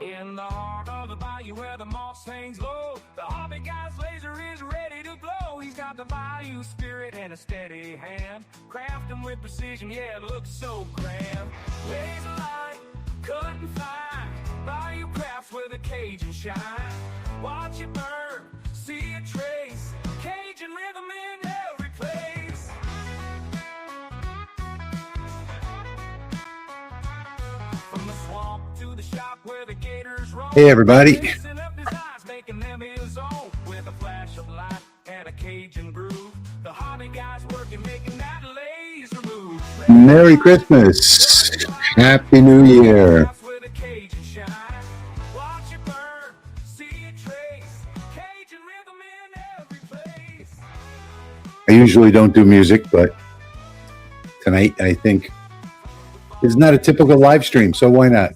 In the heart of the bayou where the moss hangs low, the hobby guy's laser is ready to glow. He's got the bayou spirit and a steady hand, crafting with precision, yeah, it looks so grand. Laser light, cut and fine, bayou crafts with a Cajun shine. Watch it burn, see it trace, Cajun rhythm in every place. From the swamp to the shop where the gators roam. Hey everybody. With a flash of light and a Cajun groove, the hobby guys working, making that laser move. Merry Christmas. Happy New Year. I usually don't do music, but tonight I think is not a typical live stream, so why not?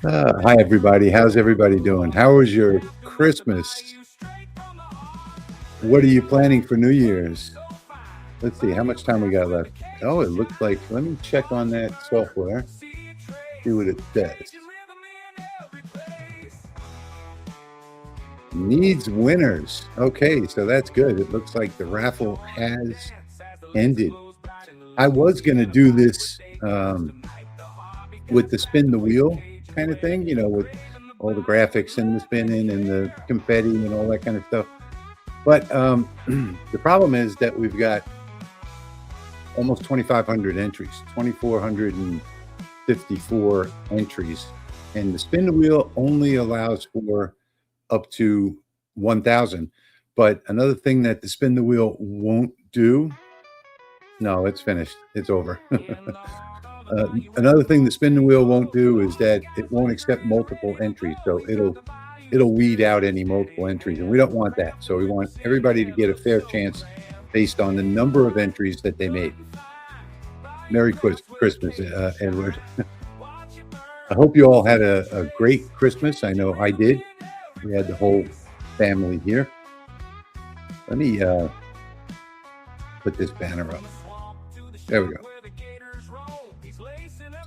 Hi everybody, how's everybody doing? How was your Christmas? What are you planning for New Year's? Let's see, how much time we got left? Oh, it looks like, let me check on that software, see what it says. Needs winners. Okay, so that's good. It looks like the raffle has ended. I was going to do this with the spin the wheel kind of thing, you know, with all the graphics and the spinning and the confetti and all that kind of stuff. But the problem is that we've got almost 2,500 entries, 2,454 entries, and the spin the wheel only allows for up to 1,000. But another thing that the spin the wheel won't do, no, it's finished, it's over. Another thing the spin the wheel won't do is that it won't accept multiple entries, so it'll weed out any multiple entries, and we don't want that. So we want everybody to get a fair chance based on the number of entries that they made. Merry Christmas, Edward. I hope you all had a great Christmas. I know I did. We had the whole family here. Let me put this banner up. There we go.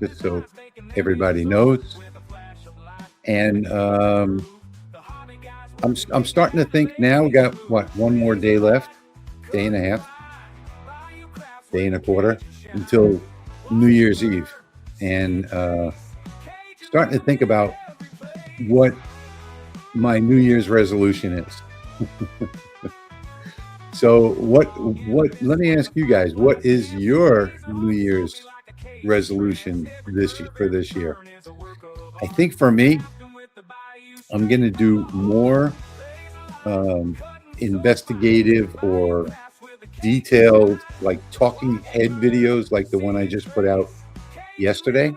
Just so everybody knows. And I'm starting to think now. We got what, one more day left, day and a half, day and a quarter until New Year's Eve, and starting to think about what my New Year's resolution is. So what let me ask you guys, what is your New Year's resolution for this year? I think for me, I'm going to do more investigative or detailed, like talking head videos, like the one I just put out yesterday.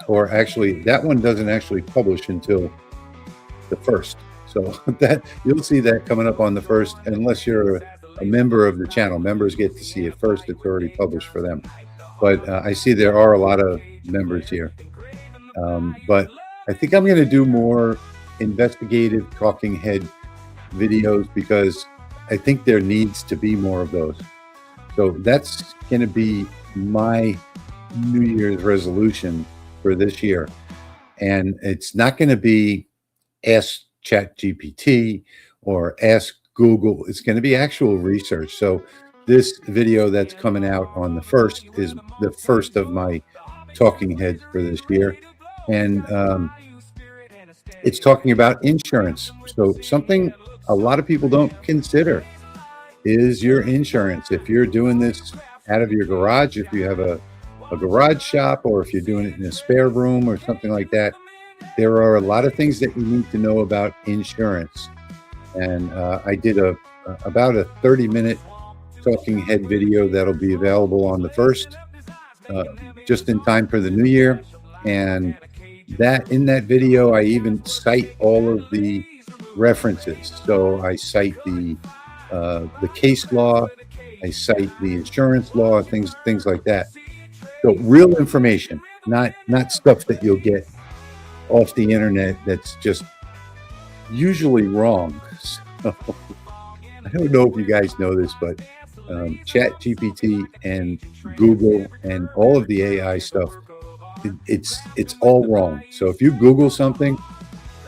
Or actually, that one doesn't actually publish until the 1st. So that you'll see that coming up on the 1st, unless you're a member of the channel. Members get to see it first. It's already published for them. But I see there are a lot of members here. But I think I'm going to do more investigative talking head videos because I think there needs to be more of those. So that's going to be my New Year's resolution for this year. And it's not going to be ask ChatGPT or ask Google. It's going to be actual research. So this video that's coming out on the 1st is the first of my talking heads for this year. And it's talking about insurance. So something a lot of people don't consider is your insurance. If you're doing this out of your garage, if you have a garage shop, or if you're doing it in a spare room or something like that, there are a lot of things that you need to know about insurance. And I did about a 30-minute talking head video that'll be available on the 1st, just in time for the new year. And that in that video, I even cite all of the references. So I cite the case law, I cite the insurance law, things like that. So real information, not stuff that you'll get off the internet that's just usually wrong. So I don't know if you guys know this, but ChatGPT and Google and all of the AI stuff it's all wrong. So if you Google something,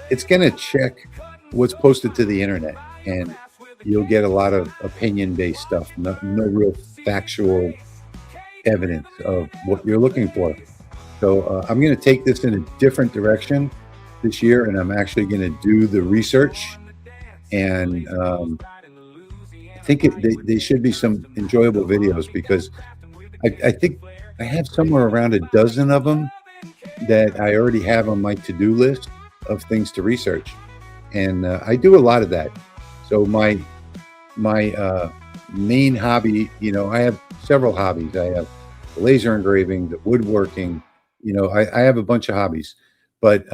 it's going to check what's posted to the internet, and you'll get a lot of opinion-based stuff, no real factual evidence of what you're looking for. So I'm going to take this in a different direction this year, and I'm actually going to do the research, and I think they should be some enjoyable videos, because I think I have somewhere around a dozen of them that I already have on my to-do list of things to research, and I do a lot of that. So my main hobby, I have several hobbies. I have the laser engraving, the woodworking, I have a bunch of hobbies, but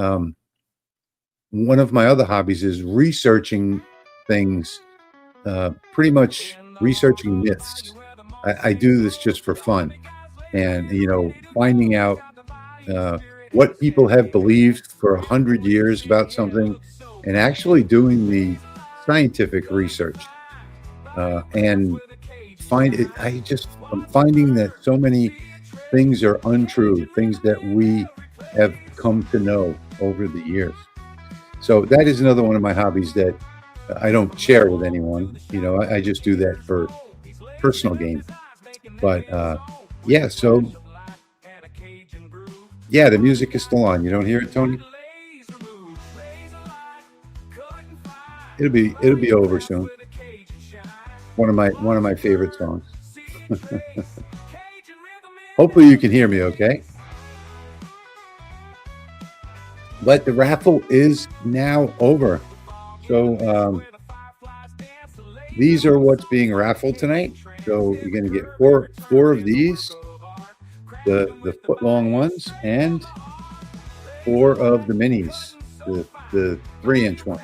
one of my other hobbies is researching things, pretty much researching myths. I do this just for fun, and finding out what people have believed for 100 years about something, and actually doing the scientific research, and I'm finding that so many things are untrue, things that we have come to know over the years. So that is another one of my hobbies that I don't share with anyone. I just do that for personal gain. But yeah, so yeah, the music is still on. You don't hear it, Tony? It'll be over soon. One of my favorite songs. Hopefully you can hear me okay. But the raffle is now over. So these are what's being raffled tonight. So you're going to get four of these, the foot long ones, and 4 of the minis, the 3-inch ones.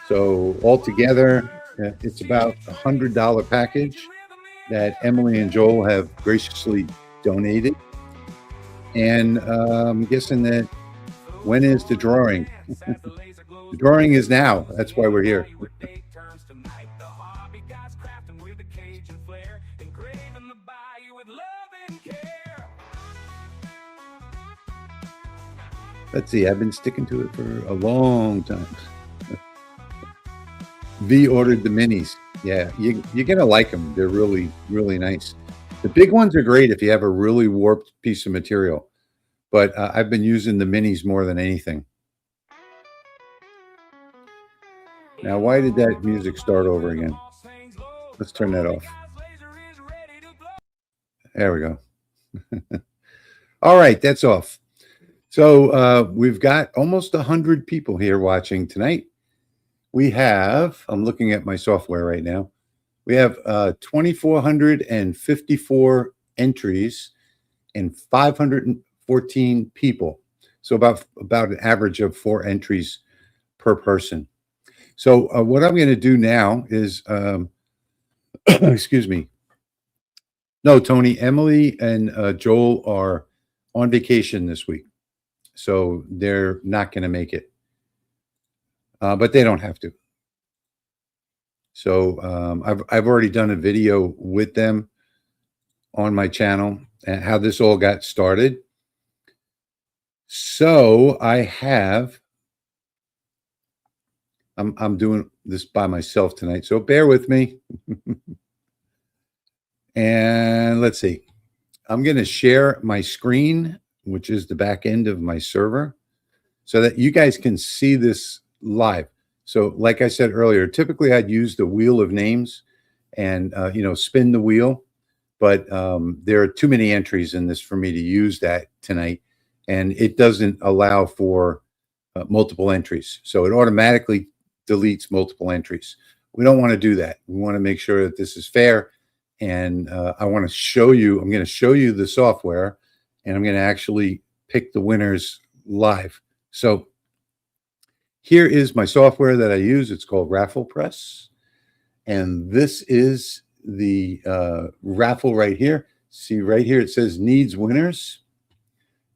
So altogether, it's about $100 package that Emily and Joel have graciously donated. And I'm guessing that when is the drawing? The drawing is now. That's why we're here. Let's see. I've been sticking to it for a long time. V ordered the minis. Yeah, you're going to like them. They're really, really nice. The big ones are great if you have a really warped piece of material. But I've been using the minis more than anything. Now, why did that music start over again? Let's turn that off. There we go. All right, that's off. So we've got almost 100 people here watching tonight. We have, I'm looking at my software right now, we have 2,454 entries and 514 people. So about an average of 4 entries per person. So what I'm going to do now is, excuse me. No, Tony, Emily and Joel are on vacation this week, so they're not going to make it. But they don't have to. So I've already done a video with them on my channel and how this all got started. So I'm doing this by myself tonight, so bear with me. And let's see. I'm going to share my screen, which is the back end of my server, so that you guys can see this live. So like I said earlier, typically I'd use the wheel of names and, spin the wheel. But there are too many entries in this for me to use that tonight. And it doesn't allow for multiple entries. So it automatically deletes multiple entries. We don't want to do that. We want to make sure that this is fair. And I want to show you, I'm going to show you the software, and I'm going to actually pick the winners live. So here is my software that I use. It's called Raffle Press. And this is the raffle right here. See right here, it says needs winners.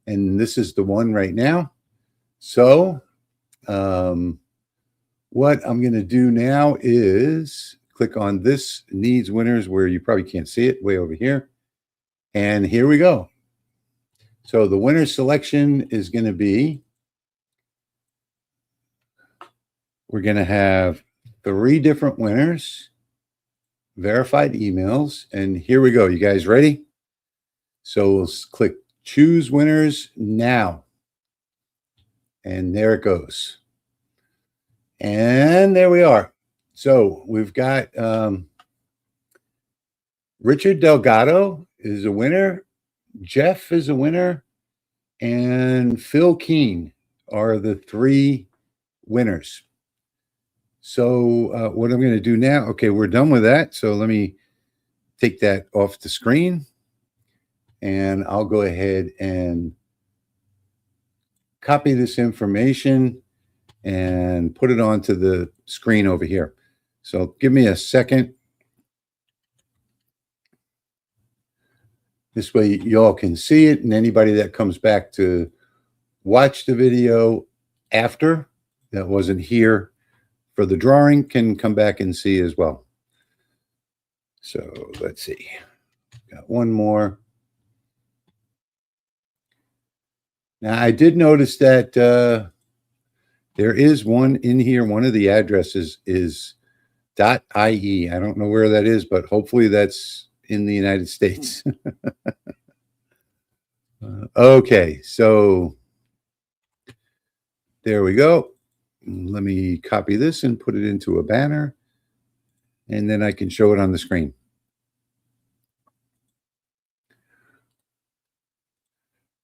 And this is the one right now. So what I'm going to do now is click on this needs winners, where you probably can't see it, way over here. And here we go. So the winner selection is going to be, we're going to have 3 different winners, verified emails, and here we go. You guys ready? So we'll click choose winners now. And there it goes. And there we are. So we've got Richard Delgado is a winner. Jeff is a winner. And Phil Keen are the 3 winners. So what I'm going to do now, okay, we're done with that. So let me take that off the screen. And I'll go ahead and copy this information and put it onto the screen over here. So give me a second. This way you all can see it, and anybody that comes back to watch the video after that wasn't here for the drawing can come back and see as well. So let's see. Got one more. Now I did notice that there is one in here. One of the addresses is .ie. I don't know where that is, but hopefully that's in the United States. Okay, so there we go. Let me copy this and put it into a banner, and then I can show it on the screen.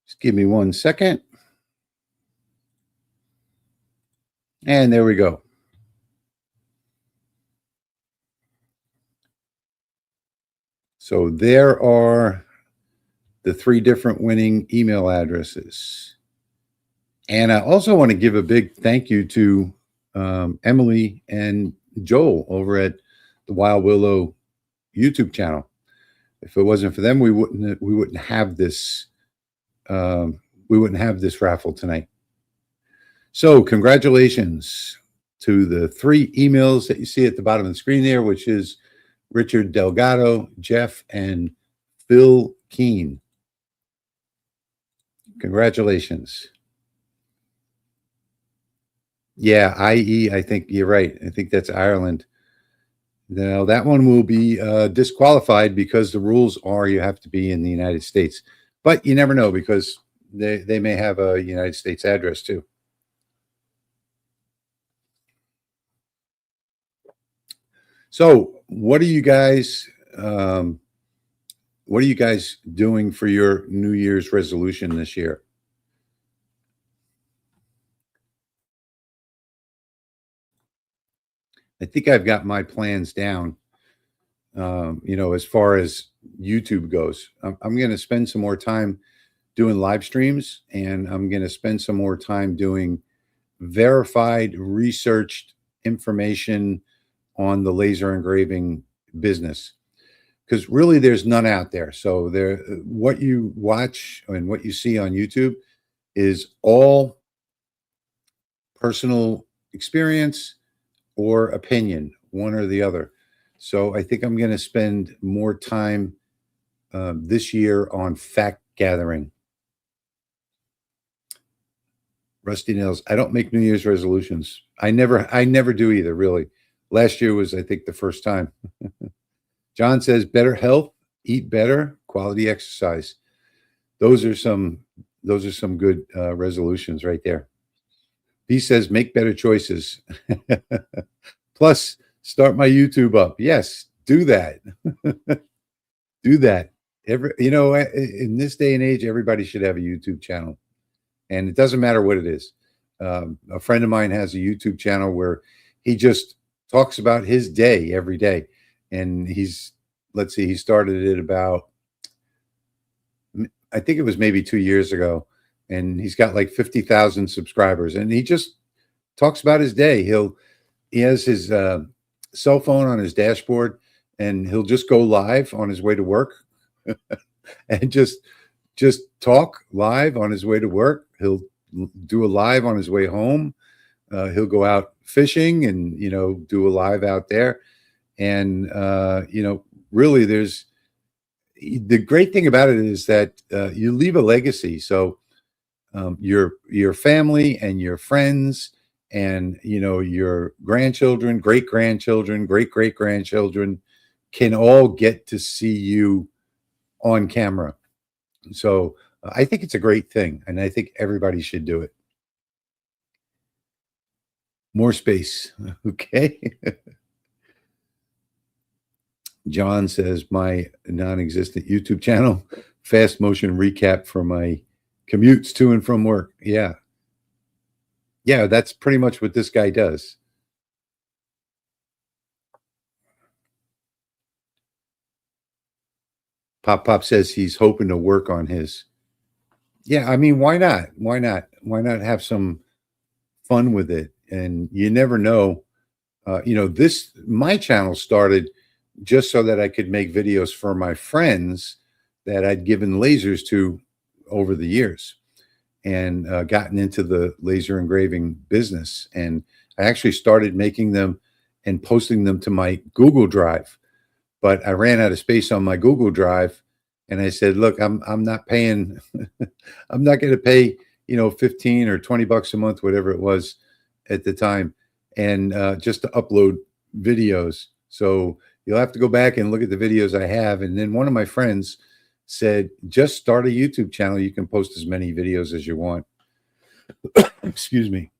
Just give me 1 second. And there we go. So there are the 3 different winning email addresses. And I also want to give a big thank you to Emily and Joel over at the Wylde Willow YouTube channel. If it wasn't for them, we wouldn't have this raffle tonight. So congratulations to the 3 emails that you see at the bottom of the screen there, which is Richard Delgado, Jeff, and Phil Keen. Congratulations. Yeah, IE, I think you're right. I think that's Ireland. Now, that one will be disqualified because the rules are you have to be in the United States. But you never know, because they may have a United States address too. So what are you guys doing for your New Year's resolution this year? I think I've got my plans down, as far as YouTube goes. I'm going to spend some more time doing live streams, and I'm going to spend some more time doing verified, researched information on the laser engraving business, because really there's none out there. So what you watch and what you see on YouTube is all personal experience or opinion, one or the other. So I think I'm going to spend more time this year on fact gathering. Rusty Nails, I don't make New Year's resolutions. I never do either, really. Last year was, I think, the first time. John says better health, eat better, quality exercise. Those are some good resolutions right there. He says make better choices. Plus, start my YouTube up. Yes, do that. Do that. In this day and age, everybody should have a YouTube channel, and it doesn't matter what it is. A friend of mine has a YouTube channel where he just talks about his day every day. And he started it about, I think it was maybe 2 years ago. And he's got like 50,000 subscribers. And he just talks about his day. He has his cell phone on his dashboard, and he'll just go live on his way to work and just talk live on his way to work. He'll do a live on his way home. He'll go out fishing and, do a live out there. And, really the great thing about it is that you leave a legacy. So your family and your friends and your grandchildren, great grandchildren, great great grandchildren can all get to see you on camera. So I think it's a great thing, and I think everybody should do it. More space. Okay. John says, my non-existent YouTube channel, fast motion recap for my commutes to and from work. Yeah. Yeah, that's pretty much what this guy does. Pop says he's hoping to work on his. Yeah, I mean, why not? Why not? Why not have some fun with it? And you never know. My channel started just so that I could make videos for my friends that I'd given lasers to over the years, and gotten into the laser engraving business. And I actually started making them and posting them to my Google Drive, but I ran out of space on my Google Drive, and I said, look, I'm not paying, I'm not going to pay, 15 or 20 bucks a month, whatever it was at the time, and just to upload videos. So you'll have to go back and look at the videos I have. And then one of my friends said, just start a YouTube channel. You can post as many videos as you want. Excuse me.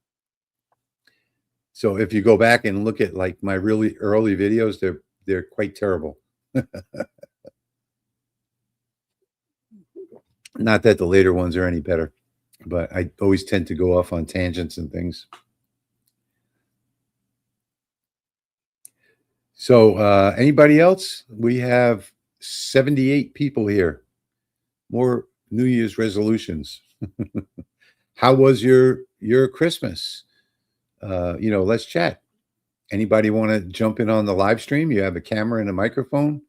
So if you go back and look at like my really early videos, they're quite terrible. Not that the later ones are any better, but I always tend to go off on tangents and things. So anybody else? We have 78 people here. More New Year's resolutions. How was your Christmas? Let's chat. Anybody want to jump in on the live stream? You have a camera and a microphone?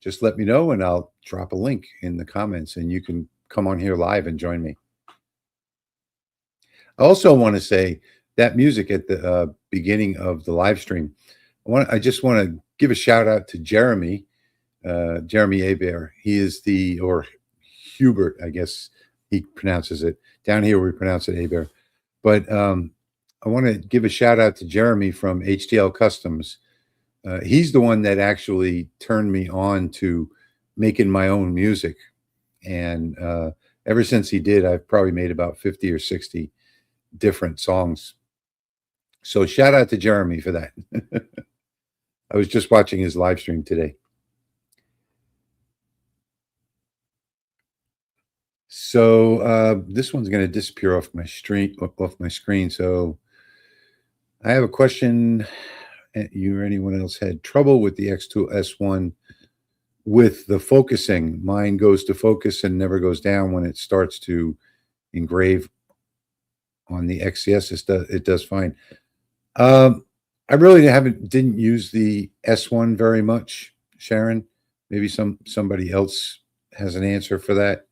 Just let me know, and I'll drop a link in the comments, and you can come on here live and join me. I also want to say that music at the beginning of the live stream, I just want to give a shout out to Jeremy Hebert. He is or Hubert, I guess he pronounces it. Down here we pronounce it Hebert. But I want to give a shout out to Jeremy from HDL Customs. He's the one that actually turned me on to making my own music. And ever since he did, I've probably made about 50 or 60 different songs. So shout out to Jeremy for that. I was just watching his live stream today. So this one's going to disappear off my screen. So I have a question. You or anyone else had trouble with the X2 S1 with the focusing? Mine goes to focus and never goes down when it starts to engrave on the XCS. It does fine. I really didn't use the S1 very much, Sharon. Maybe somebody else has an answer for that.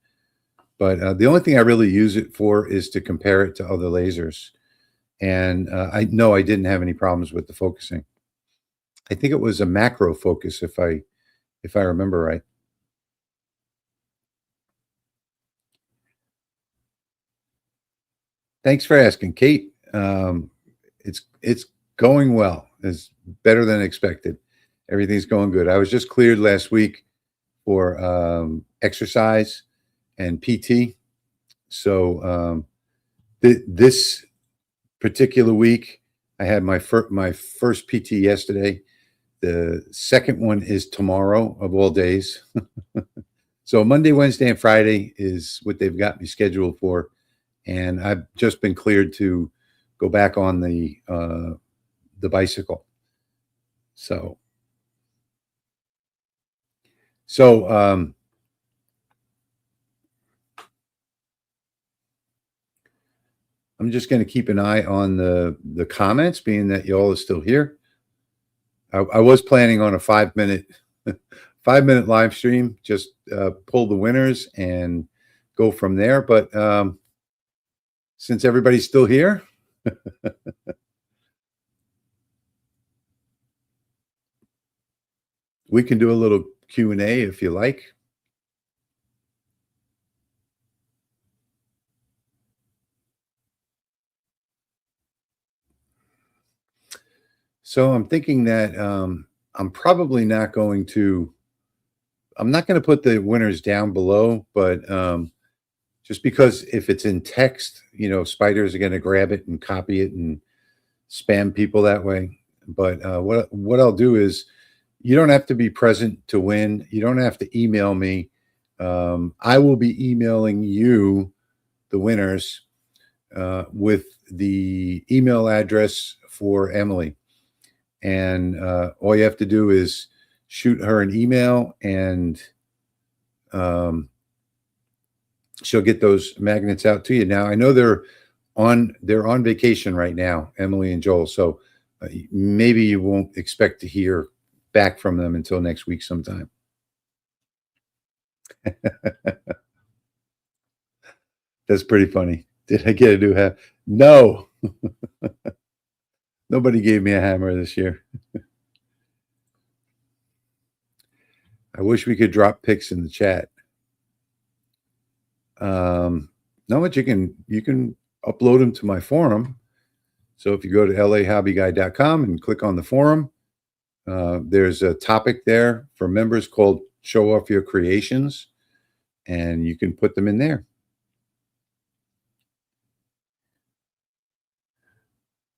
But the only thing I really use it for is to compare it to other lasers. And I didn't have any problems with the focusing. I think it was a macro focus, if I remember right. Thanks for asking, Kate. It's going well. It's better than expected. Everything's going good. I was just cleared last week for exercise and PT. So this particular week, I had my first PT yesterday. The second one is tomorrow, of all days. So Monday, Wednesday, and Friday is what they've got me scheduled for. And I've just been cleared to go back on the bicycle. So I'm just going to keep an eye on the comments, being that y'all are still here. I was planning on a 5-minute live stream, just pull the winners and go from there. But since everybody's still here, we can do a little Q&A if you like. So I'm thinking that I'm probably not going to. I'm not going to put the winners down below, but just because if it's in text, you know, spiders are going to grab it and copy it and spam people that way. But what I'll do is, you don't have to be present to win. You don't have to email me. I will be emailing you, the winners, with the email address for Emily. And all you have to do is shoot her an email, and she'll get those magnets out to you. Now, I know they're on vacation right now, Emily and Joel. So maybe you won't expect to hear back from them until next week sometime. That's pretty funny. Did I get a new hammer? No. Nobody gave me a hammer this year. I wish we could drop pics in the chat. No, but you can upload them to my forum. So if you go to lahobbyguy.com and click on the forum, there's a topic there for members called Show Off Your Creations, and you can put them in there.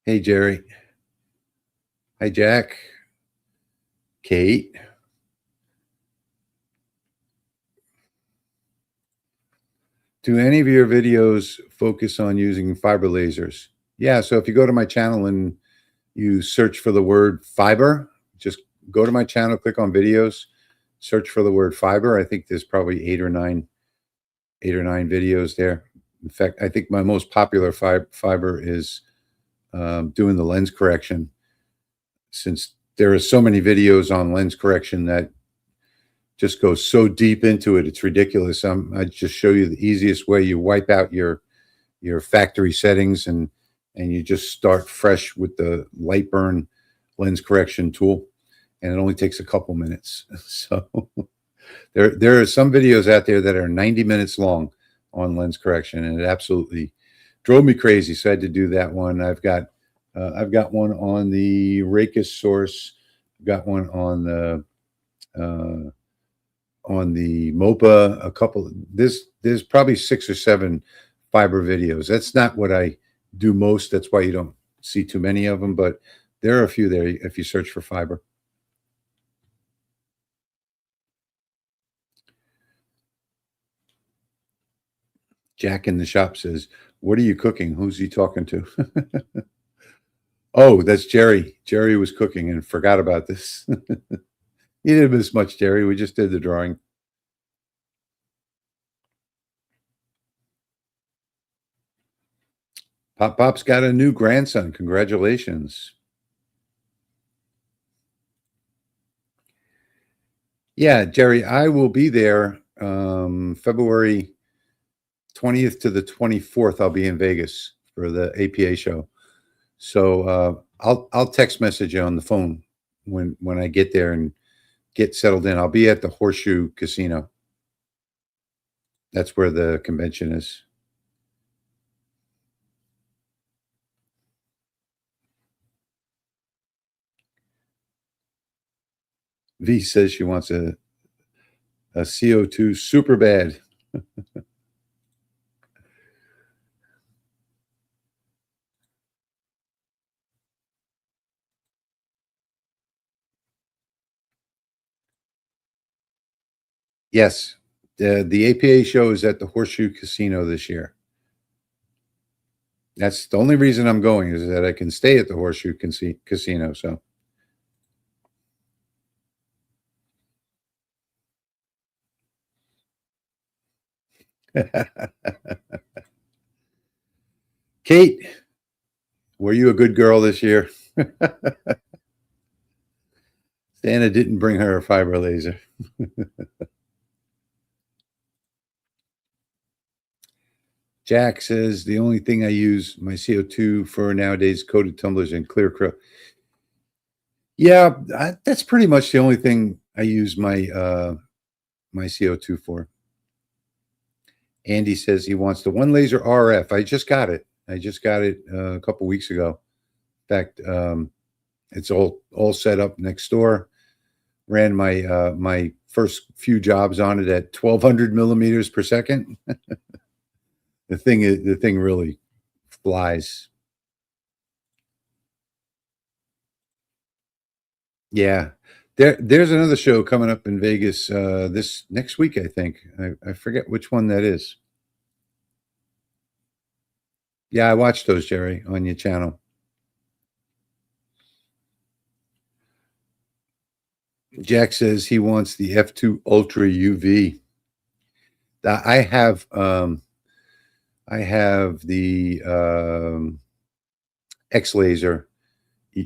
Hey, Jerry. Hi, Jack. Kate. Do any of your videos focus on using fiber lasers? Yeah, so if you go to my channel and you search for the word fiber, just go to my channel, click on videos, search for the word fiber. I think there's probably eight or nine videos there. In fact, I think my most popular fiber is doing the lens correction, since there are so many videos on lens correction that just go so deep into it, it's ridiculous. I just show you the easiest way. You wipe out your factory settings and you just start fresh with the light burn lens correction tool, and it only takes a couple minutes. So there are some videos out there that are 90 minutes long on lens correction, and it absolutely drove me crazy. So I had to do that one. I've got one on the Rakis source. I've got one on the MOPA. A couple. There's probably 6 or 7 fiber videos. That's not what I do most. That's why you don't see too many of them. But there are a few there if you search for fiber. Jack in the shop says, "What are you cooking? Who's he talking to?" Oh, that's Jerry. Jerry was cooking and forgot about this. You didn't miss much, Jerry. We just did the drawing. Pop's got a new grandson. Congratulations. Yeah, Jerry, I will be there February 20th to the 24th. I'll be in Vegas for the APA show. So I'll text message you on the phone when I get there and get settled in. I'll be at the Horseshoe Casino. That's where the convention is. V says she wants a CO2 super bad. Yes, the APA show is at the Horseshoe Casino this year. That's the only reason I'm going, is that I can stay at the Horseshoe Casino. So. Kate, were you a good girl this year? Santa didn't bring her a fiber laser. Jack says, the only thing I use my CO2 for nowadays, coated tumblers and clear acrylic. Yeah, that's pretty much the only thing I use my my CO2 for. Andy says he wants the ONELASER RF. I just got it. I just got it a couple weeks ago. In fact, It's all set up next door. Ran my my first few jobs on it at 1200 millimeters per second. The thing really flies. Yeah. There's another show coming up in Vegas this next week, I think. I forget which one that is. Yeah, I watched those, Jerry, on your channel. Jack says he wants the F2 Ultra UV. I have the X Laser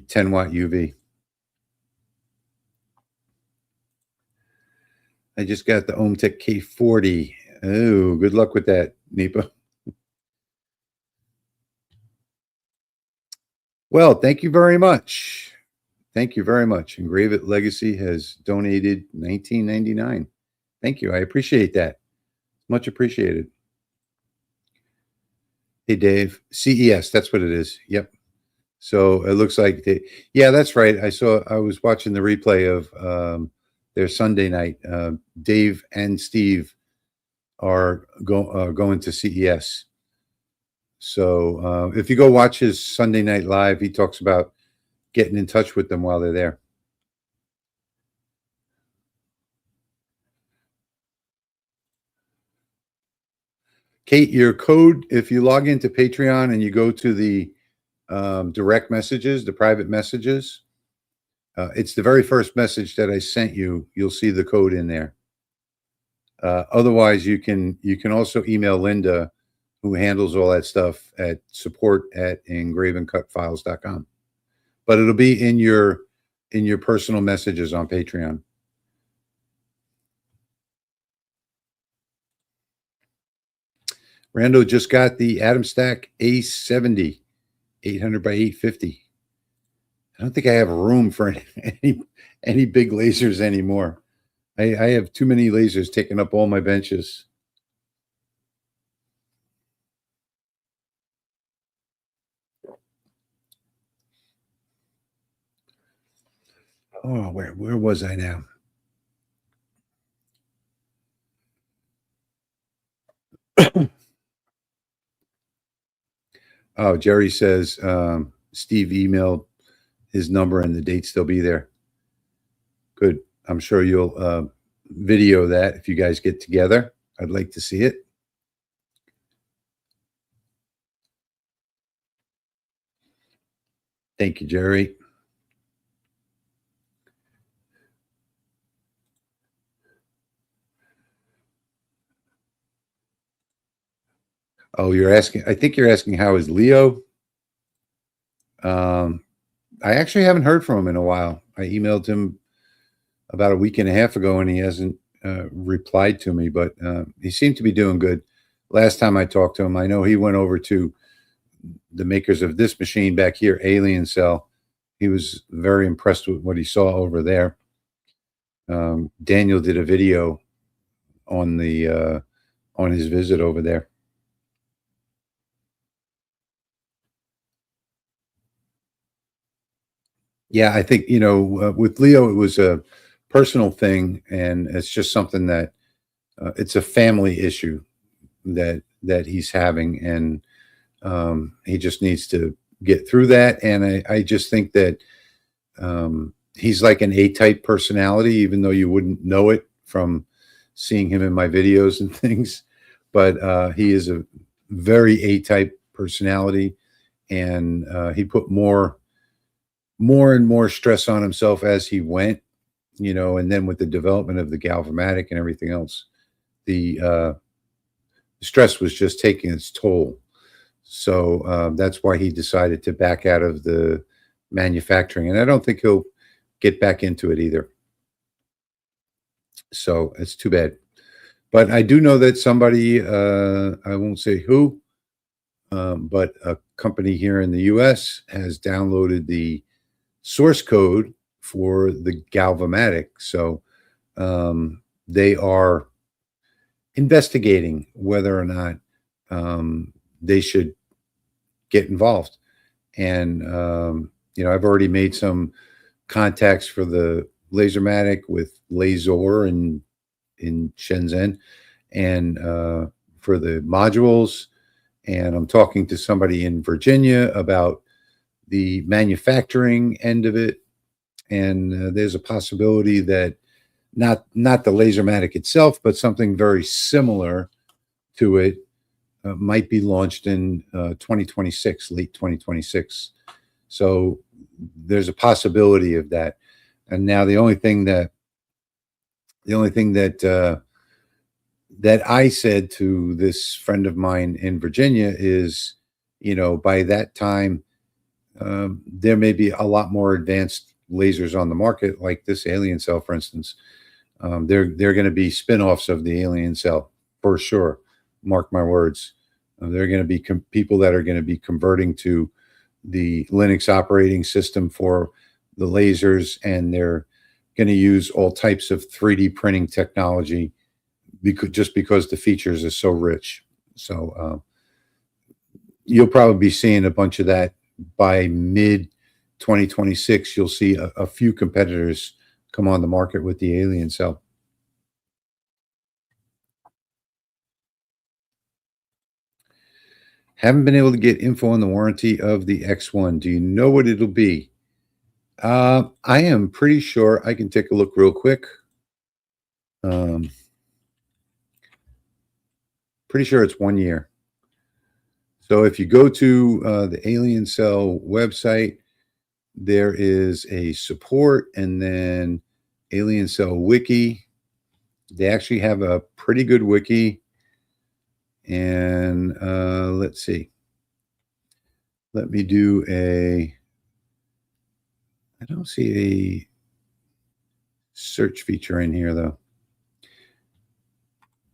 10 watt UV. I just got the OMTech K40. Oh, good luck with that, Nipa. Well, thank you very much. Thank you very much. Engrave It Legacy has donated $19.99. Thank you. I appreciate that. Much appreciated. Hey, Dave. CES, that's what it is. Yep. So it looks like yeah, that's right. I was watching the replay of their Sunday night. Dave and Steve are going to CES. So if you go watch his Sunday Night Live, he talks about getting in touch with them while they're there. Kate, your code, if you log into Patreon and you go to the direct messages, the private messages, it's the very first message that I sent you. You'll see the code in there. Otherwise, you can also email Linda, who handles all that stuff, at support@engraveandcutfiles.com. But it'll be in your personal messages on Patreon. Rando just got the Atom Stack A70 800 by 850. I don't think I have room for any big lasers anymore. I have too many lasers taking up all my benches. Oh, where was I now? Oh, Jerry says Steve emailed his number and the date still be there. Good. I'm sure you'll video that if you guys get together. I'd like to see it. Thank you, Jerry. Oh, you're asking, I think you're asking how is Leo? I actually haven't heard from him in a while. I emailed him about a week and a half ago and he hasn't replied to me, but he seemed to be doing good. Last time I talked to him, I know he went over to the makers of this machine back here, Aliencell. He was very impressed with what he saw over there. Daniel did a video on the on his visit over there. Yeah, I think, with Leo, it was a personal thing, and it's just something that it's a family issue that he's having, and he just needs to get through that. And I just think that he's like an A-type personality, even though you wouldn't know it from seeing him in my videos and things. But he is a very A-type personality, and he put more and more stress on himself as he went, and then with the development of the Galvamatic and everything else, the stress was just taking its toll. So that's why he decided to back out of the manufacturing, and I don't think he'll get back into it either. So it's too bad. But I do know that somebody, I won't say who, but a company here in the US has downloaded the source code for the Galvamatic. So they are investigating whether or not they should get involved. And I've already made some contacts for the Lasermatic with Laser in Shenzhen, and for the modules. And I'm talking to somebody in Virginia about the manufacturing end of it. And there's a possibility that not the Lasermatic itself, but something very similar to it might be launched in 2026, late 2026. So there's a possibility of that. And now the only thing that that I said to this friend of mine in Virginia is, by that time, there may be a lot more advanced lasers on the market, like this Aliencell, for instance. They're going to be spin-offs of the Aliencell for sure. Mark my words. They're going to be people that are going to be converting to the Linux operating system for the lasers, and they're going to use all types of 3D printing technology just because the features are so rich. So you'll probably be seeing a bunch of that by mid 2026. You'll see a few competitors come on the market with the Aliencell. Haven't been able to get info on the warranty of the X1. Do you know what it'll be? I am pretty sure. I can take a look real quick. Pretty sure it's 1 year. So if you go to the Aliencell website, there is a support and then Aliencell wiki. They actually have a pretty good wiki. And let's see. Let me do I don't see a search feature in here, though.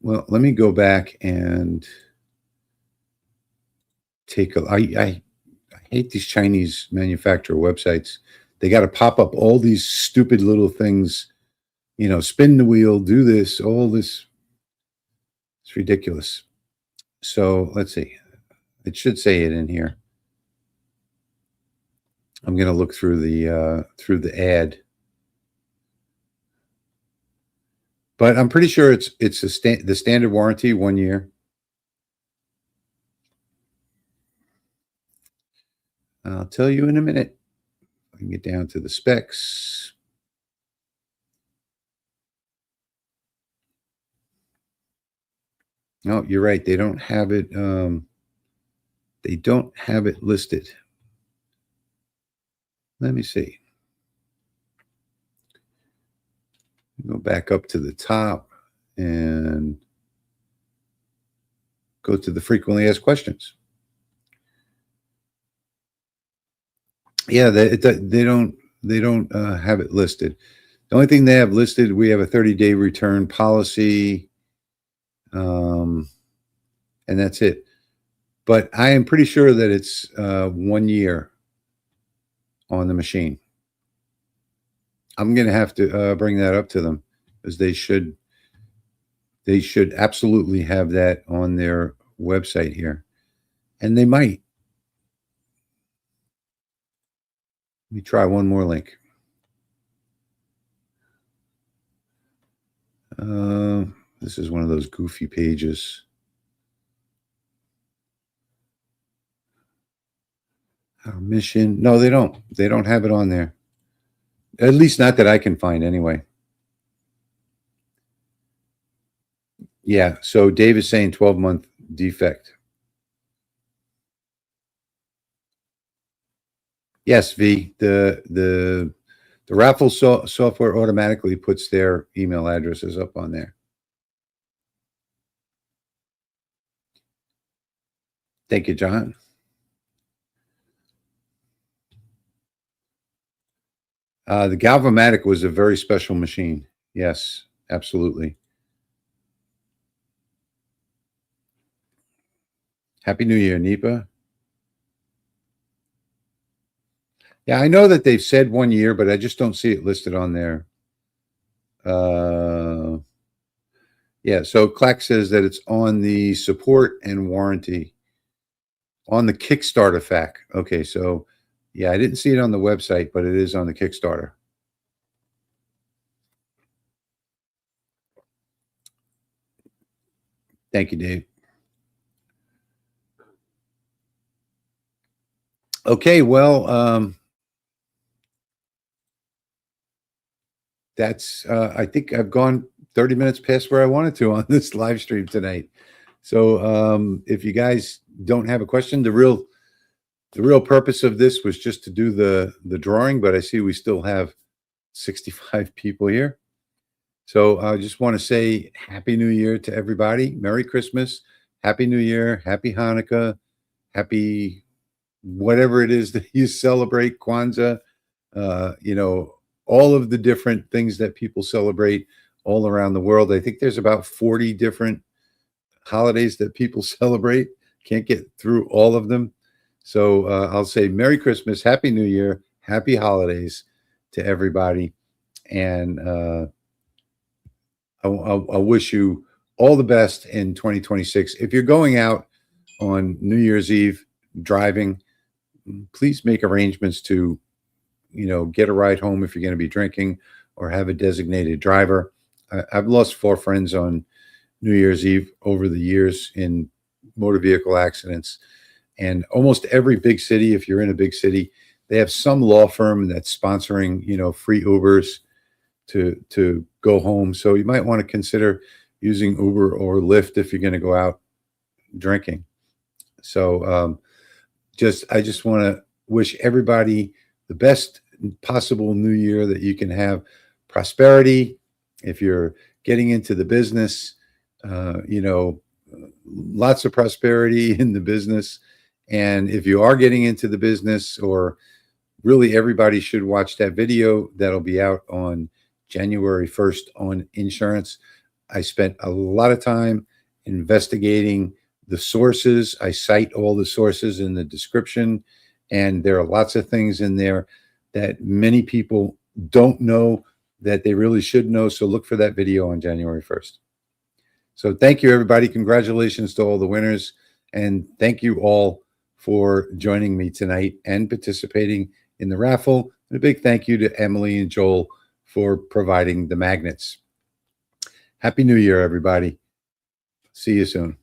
Well, let me go back and take a. I hate these Chinese manufacturer websites. They got to pop up all these stupid little things, spin the wheel, do this, all this. It's ridiculous. So let's see. It should say it in here. I'm going to look through the ad, but I'm pretty sure it's the standard warranty, 1 year. I'll tell you in a minute. I can get down to the specs. No, you're right. They don't have it. They don't have it listed. Let me see. Go back up to the top and go to the frequently asked questions. Yeah, they don't have it listed. The only thing they have listed, we have a 30-day return policy, and that's it. But I am pretty sure that it's 1 year on the machine. I'm going to have to bring that up to them, because they should absolutely have that on their website here, and they might. Let me try one more link. This is one of those goofy pages. Our mission. No, they don't. They don't have it on there. At least not that I can find anyway. Yeah, so Dave is saying 12-month defect. Yes, V. The raffle software automatically puts their email addresses up on there. Thank you, John. The Galvamatic was a very special machine. Yes, absolutely. Happy New Year, Nipa. Yeah, I know that they've said 1 year, but I just don't see it listed on there. Yeah, so Clack says that it's on the support and warranty on the Kickstarter FAQ. Okay, so Yeah, I didn't see it on the website, but it is on the Kickstarter. Thank you, Dave. Okay, well, that's I think I've gone 30 minutes past where I wanted to on this live stream tonight. So if you guys don't have a question, the real purpose of this was just to do the drawing, but I see we still have 65 people here. So I just want to say Happy New Year to everybody. Merry Christmas, Happy New Year, Happy Hanukkah, Happy whatever it is that you celebrate, Kwanzaa, you know, all of the different things that people celebrate all around the world. I think there's about 40 different holidays that people celebrate. Can't get through all of them. So I'll say Merry Christmas, Happy New Year, Happy Holidays to everybody. And I wish you all the best in 2026. If you're going out on New Year's Eve driving, please make arrangements to, you know, get a ride home if you're going to be drinking, or have a designated driver. I've lost 4 friends on New Year's Eve over the years in motor vehicle accidents. And almost every big city, if you're in a big city, they have some law firm that's sponsoring, you know, free Ubers to go home. So you might want to consider using Uber or Lyft if you're going to go out drinking. So I just want to wish everybody the best possible new year that you can have. Prosperity. If you're getting into the business, you know, lots of prosperity in the business. And if you are getting into the business, or really everybody should watch that video that'll be out on January 1st on insurance. I spent a lot of time investigating the sources. I cite all the sources in the description, and there are lots of things in there that many people don't know that they really should know. So look for that video on January 1st. So thank you, everybody. Congratulations to all the winners. And thank you all for joining me tonight and participating in the raffle. And a big thank you to Emily and Joel for providing the magnets. Happy New Year, everybody. See you soon.